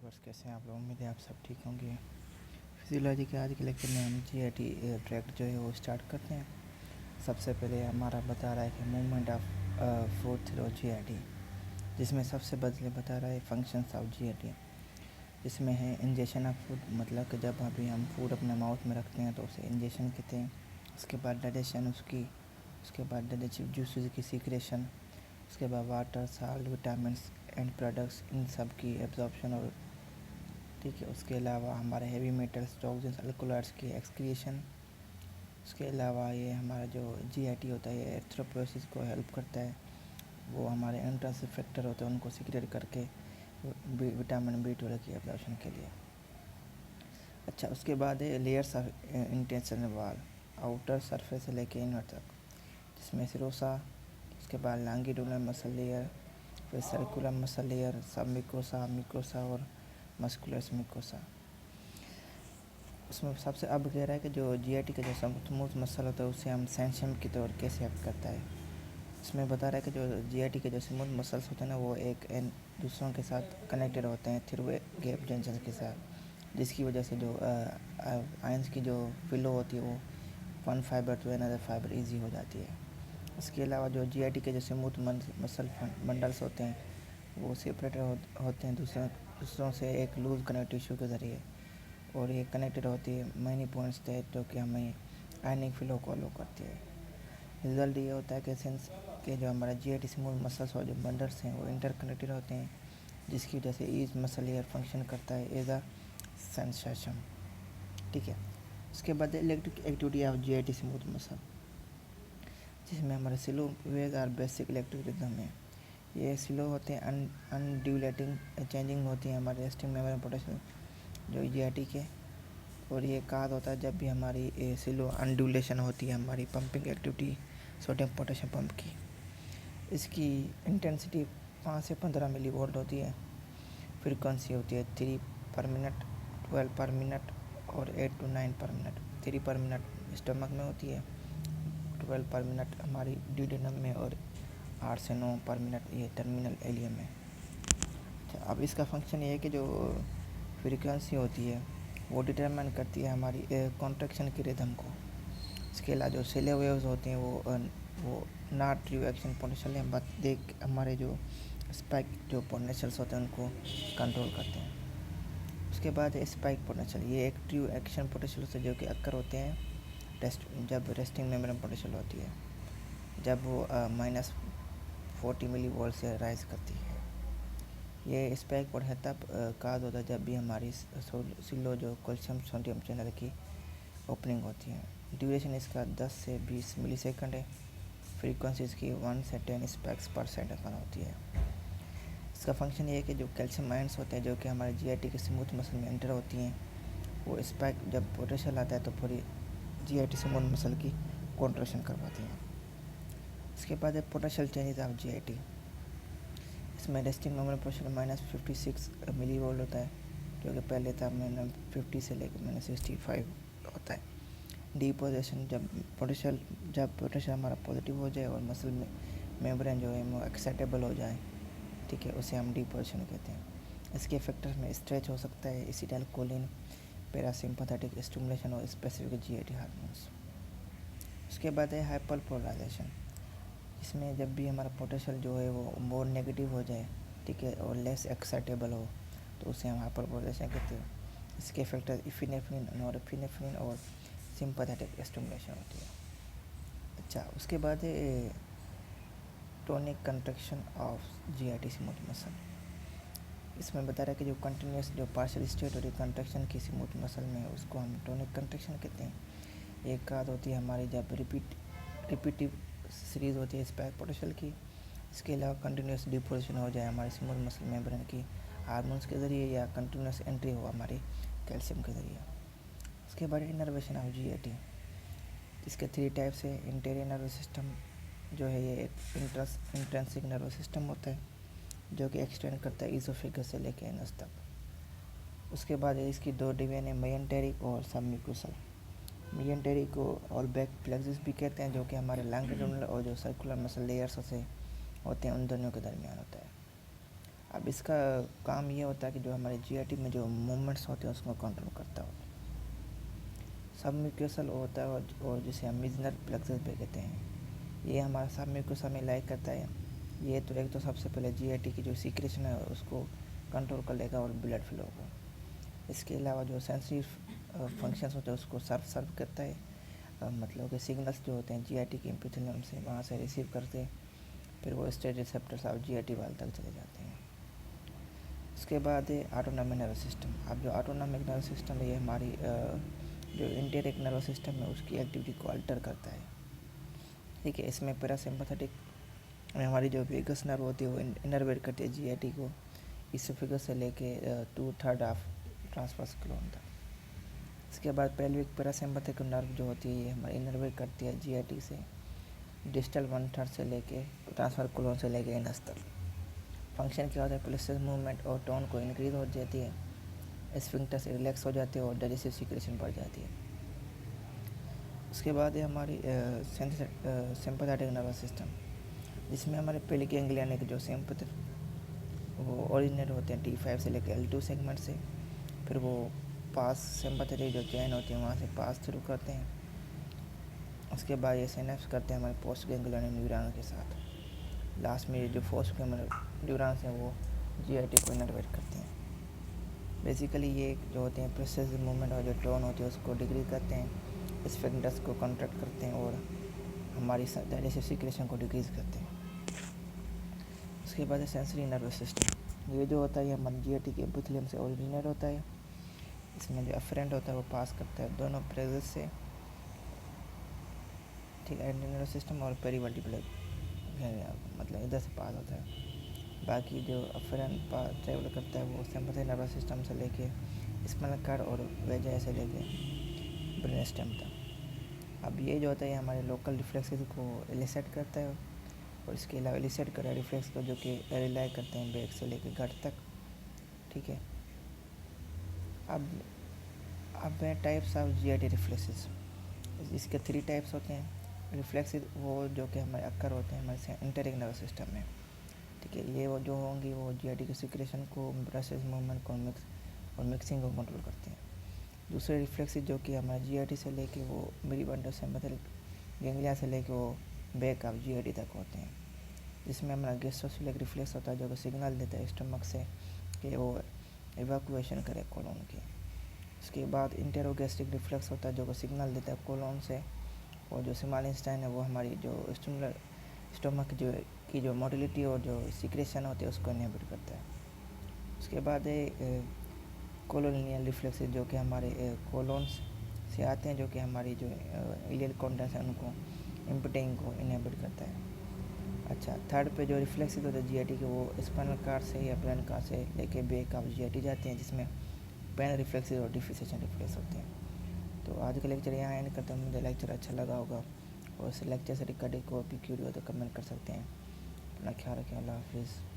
Viewers, कैसे हैं आप लोग। उम्मीद है आप सब ठीक होंगे। फिजियोलॉजी के आज के लेक्चर में हम जीआईटी ट्रैक्ट जो है वो स्टार्ट करते हैं। सबसे पहले हमारा बता रहा है कि movement of food through GIT, जिसमें सबसे बदले बता रहा है फंक्शंस ऑफ जीआईटी, जिसमें है इंजेक्शन ऑफ फूड, मतलब कि जब अभी हम फूड अपने माउथ में रखते हैं तो उसे इंजेक्शन कहते हैं। उसके बाद डाइजेशन उसके बाद डाइजेस्टिव जूसेस की सीक्रेशन, उसके बाद water, salt, vitamins and products, इन सब की एब्जॉर्प्शन। और ठीक है, उसके अलावा हमारे हैवी मेटल्स, टॉक्सिन्स, अल्कोहल्स की एक्सक्रिएशन। उसके अलावा ये हमारा जो जीआईटी होता है ये एरिथ्रोपोएसिस को हेल्प करता है। वो हमारे एंट्रांस फैक्टर होते हैं उनको सीक्रेट करके विटामिन B12 की एब्जॉर्प्शन के लिए। अच्छा, उसके बाद है लेयर्स ऑफ इंटेंशनल वाल, आउटर सरफेस से लेके इनर तक, जिसमें सिरोसा, उसके बाद लॉन्गिट्यूडिनल मसल लेयर, फिर सर्कुलर मसल लेयर, सब मिकोसा और मस्कुलर मिकोसा। उसमें सबसे अब कह रहा है कि जो जीआईटी का जो स्मूथ मसल होता है उसे हम सेंशियम की तौर कैसे एक्ट करता है। इसमें बता रहा है कि जो जीआईटी के जो स्मूथ मसल्स होते हैं ना, वो एक एन दूसरों के साथ कनेक्टेड होते हैं थ्रू गैप जंक्शन के साथ, जिसकी वजह से जो आयंस की जो फ्लो होती है वो one fibre to another fibre easy हो जाती है। इसके अलावा जो जीआईटी के जो स्मूथ मसल बंडल्स होते हैं वो सेपरेटेड होते हैं दूसरों से एक लूज कनेक्टिव टिश्यू के ज़रिए, और ये कनेक्टेड होती है मैनी पॉइंट्स थे जो कि हमें आयनिक फ्लो को अलो करती है। रिजल्ट ये होता है कि सेंस के जो हमारा जीआईटी स्मूथ मसल्स और जो बंडल्स हैं वो इंटरकनेक्टेड होते हैं, जिसकी वजह से ईच मसल लेयर फंक्शन करता है एज अ सेंसेशन। ठीक है, उसके बाद electric activity of GIT smooth muscle, जिसमें हमारे स्लो वेज और बेसिक इलेक्ट्रिक रिदम है। ये स्लो होते हैं, अनड्यूलेटिंग चेंजिंग होती है हमारे रेस्टिंग मेमोरी पोटेंशियल जो जीआईटी के। और ये कहा होता है जब भी हमारी स्लो अनड्यूलेशन होती है हमारी pumping activity sodium potassium pump की, इसकी इंटेंसिटी 5 से 15 मिली वोल्ट होती है। फ्रीक्वेंसी होती है 3 पर मिनट, 12 पर मिनट और 8 to 9 पर मिनट। 3 पर मिनट स्टमक में होती है, 12 पर मिनट हमारी ड्यूडेनम में और 8 से 9 पर मिनट ये टर्मिनल एलियम में। अच्छा, अब इसका फंक्शन ये है कि जो फ्रीक्वेंसी होती है वो डिटरमाइन करती है हमारी कॉन्ट्रैक्शन की रिदम को। इसके अलावा जो सेले वेव्स होते हैं वो नॉट ट्रू एक्शन पोटेंशियल है, बट देख हमारे जो स्पाइक जो पोटेंशियल्स होते हैं उनको कंट्रोल करते हैं। उसके बाद स्पाइक पोटेंशियल, ये एक ट्रू एक्शन पोटेंशियल से जो कि अक्कर होते हैं जब रेस्टिंग मेमोरी पोटेंशियल होती है, जब वो -40 मिली वोल्ट से राइज करती है। ये स्पाइक पोटेंशियल तब काज होता है जब भी हमारी सिलो जो कैल्शियम सोडियम चैनल की ओपनिंग होती है। ड्यूरेशन इसका 10 से 20 मिली सेकेंड है। फ्रीक्वेंसी इसकी 1 से 10 स्पैक्स पर सेकंड होती है। इसका फंक्शन ये है कि जो कैल्शियम आयंस होते हैं जो कि हमारे जीआईटी के स्मूथ मसल में एंटर होती हैं, वो स्पाइक जब पोटेंशियल आता है तो पूरी जीआईटी स्मूथ मसल की कॉन्ट्रैक्शन करवाती हैं। इसके बाद है पोटेंशियल चेंजेस ऑफ जीआईटी। इसमें resting memory potential -56 millivolt होता है, जो कि पहले था -50 से लेकर -65 होता है। डिपोजिशन, जब पोटेंशियल हमारा पॉजिटिव हो जाए और मसल में मेम्ब्रेन जो है वो एक्साइटेबल हो जाए, ठीक है, उसे हम डिपोजिशन कहते हैं। इसके फैक्टर्स में स्ट्रेच हो सकता है, एसिटाइल कोलिन, पैरासिम्पैथेटिक स्टिमुलेशन और स्पेसिफिक जीआईटी हार्मोन्स। उसके बाद है हाइपरपोलराइजेशन। इसमें जब भी हमारा पोटेंशियल जो है वो मोर नेगेटिव हो जाए, ठीक है, और लेस एक्साइटेबल हो तो उसे हम हाइपरपोलराइजेशन कहते हैं। इसके फैक्टर इफिनेफ्रिन, नॉरएपिनेफ्रिन और सिंपैथेटिक स्टिमुलेशन होती है। अच्छा, उसके बाद है tonic contraction of GIT smooth muscle. इसमें बता रहा है कि जो कंटिन्यूस जो पार्शियल स्टेट और कंट्रैक्शन की स्मूथ मसल में उसको हम टोनिक कंट्रैक्शन कहते हैं। एक काज होती है हमारी जब रिपीटिव सीरीज होती है स्पाइक पोटेंशियल की। इसके अलावा कंटिन्यूस डिपोजिशन हो जाए हमारे स्मूथ मसल मेम्ब्रेन की हार्मोन्स के ज़रिए, या कंटिन्यूस एंट्री हो हमारी कैल्शियम के ज़रिए। उसके बाद इनर्वेशन ऑफ जीआईटी। इसके 3 टाइप्स है। इंटीरियर नर्वस सिस्टम जो है ये एक इंट्रिंसिक नर्वस सिस्टम होता है जो कि एक्सटेंड करता है ईसोफेगस से लेकर एनस तक। उसके बाद इसकी 2 डिवीजन है, मेजेंटेरिक और सबम्यूकोसल। मेजेंटेरिक को और बैक प्लेक्सिस भी कहते हैं, जो कि हमारे लॉन्गिट्यूडिनल और जो सर्कुलर मसल लेयर्स से होते हैं उन दोनों के दरमियान होता है। अब इसका काम ये होता है कि जो हमारे जीआईटी में जो मूवमेंट्स होते हैं उसको कंट्रोल करता है। सबम्यूकोसल होता है और जिसे हम मिजनर प्लेक्सस भी कहते हैं, ये हमारा सबम्यूकोसा में लाइक करता है। ये तो एक तो सबसे पहले जीआईटी की जो सीक्रेशन है उसको कंट्रोल कर लेगा और ब्लड फ्लो को। इसके अलावा जो सेंसिटिव फंक्शंस होते हैं उसको सर्व करता है, मतलब कि सिग्नल्स जो होते हैं जीआईटी के एपिथेलियम से वहाँ से रिसीव करते, फिर वो स्टेट रिसेप्टर्स आप जीआईटी वाल तक चले जाते हैं। उसके बाद है ऑटोनॉमिक नर्वस सिस्टम। अब जो ऑटोनॉमिक नर्वस सिस्टम है ये हमारी जो इंटेरिक नर्वस सिस्टम है उसकी एक्टिविटी को अल्टर करता है। ठीक है, इसमें पैरासिम्पैथेटिक में हमारी जो वेगस नर्व होती है वो इनर्वेट करती है जीआईटी को इसोफेगस से लेके 2/3 ऑफ ट्रांसवर्स कोलन तक। इसके बाद पेल्विक पैरासिम्पैथेटिक नर्व जो होती है ये हमारी इनर्वेट करती है जीआईटी से डिस्टल 1/3 से लेके ट्रांसफर कोलन से लेके इनस तक। फंक्शन क्या होता है, पल्सेस मूवमेंट और टोन को इंक्रीज हो जाती है, स्फिंक्टर्स रिलैक्स हो जाते हैं और डाइजेस्टिव सीक्रेशन बढ़ जाती है। उसके बाद है हमारी सिंपैथेटिक नर्वस सिस्टम, जिसमें हमारे पेली गैंग्लिया के जो सिंपैथेटिक वो ओरिजिनेट होते हैं T5 से लेकर L2 सेगमेंट से, फिर वो पास सिंपैथेटिक जो चैन होती है वहाँ से पास थ्रू करते हैं। उसके बाद ये सिनेप्स करते हैं हमारे पोस्ट गैंग्लियन न्यूरॉन के साथ। लास्ट में ये जो फोर्स न्यूरॉन्स हैं वो जीआईटी को इनर्वेट करते हैं। बेसिकली ये जो होते हैं प्रेशर मूवमेंट और जो टोन होती है उसको डिक्रीज करते हैं, स्फिंक्टर्स को कॉन्ट्रैक्ट करते हैं और हमारी डाइजेस्टिव सीक्रेशन को डिक्रीज करते हैं। उसके बाद है सेंसरी नर्वस सिस्टम। ये जो होता है ये हमारे जीआईटी के एपिथेलियम से ओरिजिनेट होता है। इसमें जो अफरेंट होता है वो पास करता है दोनों प्रेजेस से, ठीक है, नर्वस सिस्टम और पेरीवर्टिब्रल मतलब इधर से पास होता है। बाकी जो अफरेंट ट्रेवल करता है वो सिंपैथेटिक नर्वस सिस्टम से लेके स्पाइनल कॉर्ड और वेजा से लेके ब्रेन स्टेम तक। अब ये जो होता है हमारे लोकल रिफ्लेक्सेस को एलिसिट करता है और इसके अलावा एलिसिट कर रिफ्लेक्स को जो कि रिलाई करते हैं बैक से लेके गट तक। ठीक है, अब टाइप्स ऑफ जीआईटी रिफ्लेक्सेस, इसके 3 टाइप्स होते हैं। रिफ्लेक्सेस वो जो कि हमारे अक्कर होते हैं हमारे इंटेरिक नर्वस सिस्टम में। ठीक है, ये वो जो होंगी वो जीआईटी के सीक्रेशन को, प्रोसेस मूवमेंट को मिक्सिंग को कंट्रोल करते हैं। दूसरे रिफ्लेक्सेस जो कि हमारे जीआईटी से लेके वो मेरिबंडल सिंपैथेटिक गैंग्लिया से लेके वो बैक ऑफ जीआईटी तक होते हैं, जिसमें हमारा गैस्ट्रोसिलिक रिफ्लेक्स होता है जो कि सिग्नल देता है स्टमक से कि वो इवैक्यूएशन करे कोलोन की। उसके बाद इंटेरोगैस्ट्रिक रिफ्लेक्स होता है जो कि सिग्नल देता है कोलोन से, और जो सिमालिनस्टाइन है वो हमारी जो स्टमक जो मोटिलिटी और जो सीक्रेशन होती है उसको इनहिबिट करता है। उसके बाद है कोलोनियल रिफ्लेक्स जो कि हमारे कोलोन्स से आते हैं, जो कि हमारी जो इलियल कॉन्टेंट्स हैं उनको इम्पटिंग को इनहिबिट करता है। अच्छा, थर्ड पे जो रिफ्लेक्स होते हैं जीआईटी के वो स्पाइनल कॉर्ड से या ब्रेन कॉर्ड से लेके बैक ऑफ जीआईटी जाते हैं, जिसमें पेन रिफ्लेक्स और डिफिसेशन रिफ्लेक्स होते हैं। तो आज का लेक्चर यहाँ एंड करते हैं। मुझे लेक्चर अच्छा लगा होगा और इस लेक्चर से रिकॉर्डिंग को भी क्यूरी हो तो कमेंट कर सकते हैं। अपना ख्याल रखें। अल्लाह हाफिज़।